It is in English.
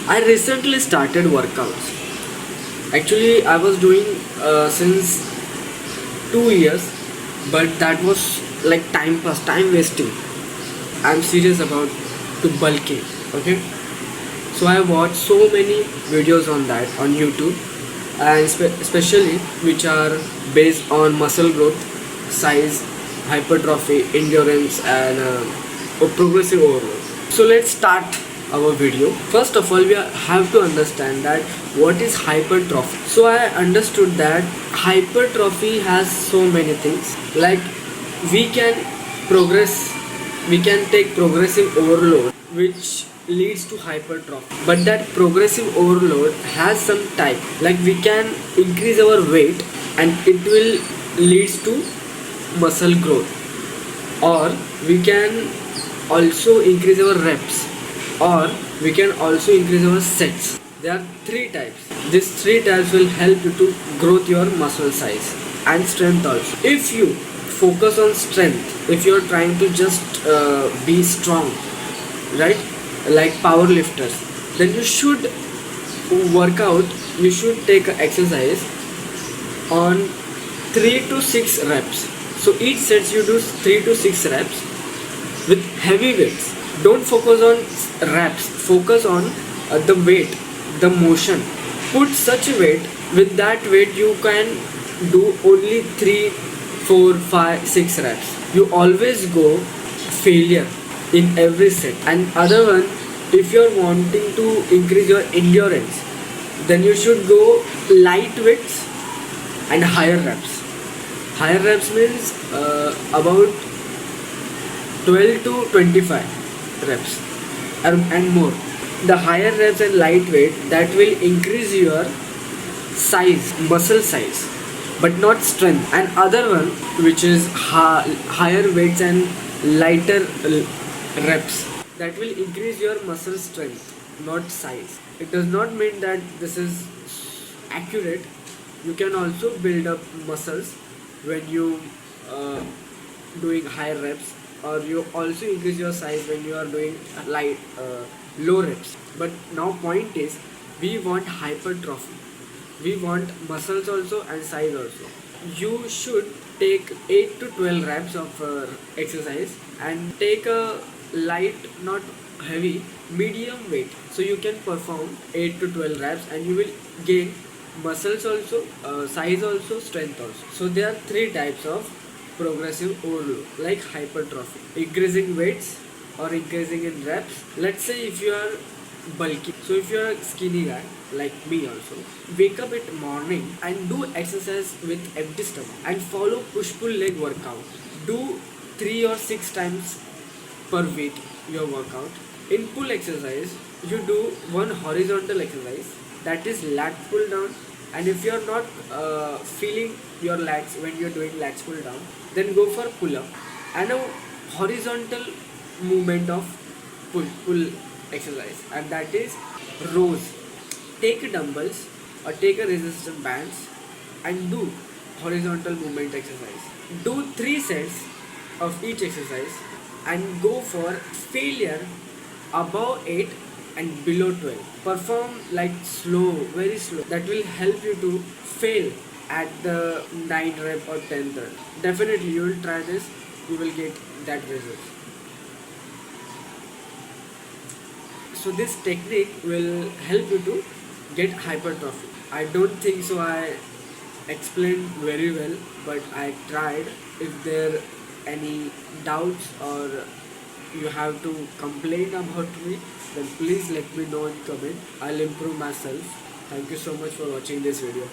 I recently started workouts. Actually, I was doing since 2 years, but that was like time pass, time wasting. I'm serious about to bulking. Okay, so I watched so many videos on that on YouTube, and especially which are based on muscle growth, size, hypertrophy, endurance, and progressive overload. So let's start our video. First of all, have to understand that what is hypertrophy. So I understood that hypertrophy has so many things. Like we can progress, we can take progressive overload, which leads to hypertrophy. But that progressive overload has some type. Like we can increase our weight, and it will leads to muscle growth, or we can also increase our reps, or we can also increase our sets. There are three types. These three types will help you to grow your muscle size and strength also. If you focus on strength, if you are trying to just be strong, right, like power lifters, then you should work out, you should take exercise on 3 to 6 reps. So each sets you do 3 to 6 reps with heavy weights. Don't focus on reps, focus on the weight, the motion. Put such a weight, with that weight you can do only 3, 4, 5, 6 reps. You always go failure in every set. And other one, if you're wanting to increase your endurance, then you should go light weights and higher reps. Higher reps means about 12 to 25 reps and more. The higher reps and lightweight, that will increase your size, muscle size, but not strength. And other one, which is higher weights and lighter reps, that will increase your muscle strength, not size. It does not mean that this is accurate. You can also build up muscles when you doing higher reps, or you also increase your size when you are doing low reps. But now point is, we want hypertrophy, we want muscles also and size also. You should take 8 to 12 reps of exercise, and take a light, not heavy, medium weight, so you can perform 8 to 12 reps and you will gain muscles also, size also, strength also. So there are three types of progressive overload, like hypertrophy: increasing weights or increasing in reps. Let's say if you are bulky, so if you are a skinny guy like me also, wake up at morning and do exercise with empty stomach and follow push-pull leg workout. Do 3 or 6 times per week your workout. In pull exercise, you do one horizontal exercise, that is lat pull down. And if you are not feeling your lats when you are doing lats pull down, then go for pull up and a horizontal movement of pull exercise, and that is rows. Take dumbbells or take a resistance bands and do horizontal movement exercise. Do 3 sets of each exercise and go for failure above 8 and below 12. Perform like slow, very slow. That will help you to fail at the 9 rep or 10th rep. Definitely you will try this, you will get that result. So this technique will help you to get hypertrophy. I don't think so I explained very well, but I tried. If there any doubts or you have to complain about me, then please let me know in comment. I'll improve myself. Thank you so much for watching this video.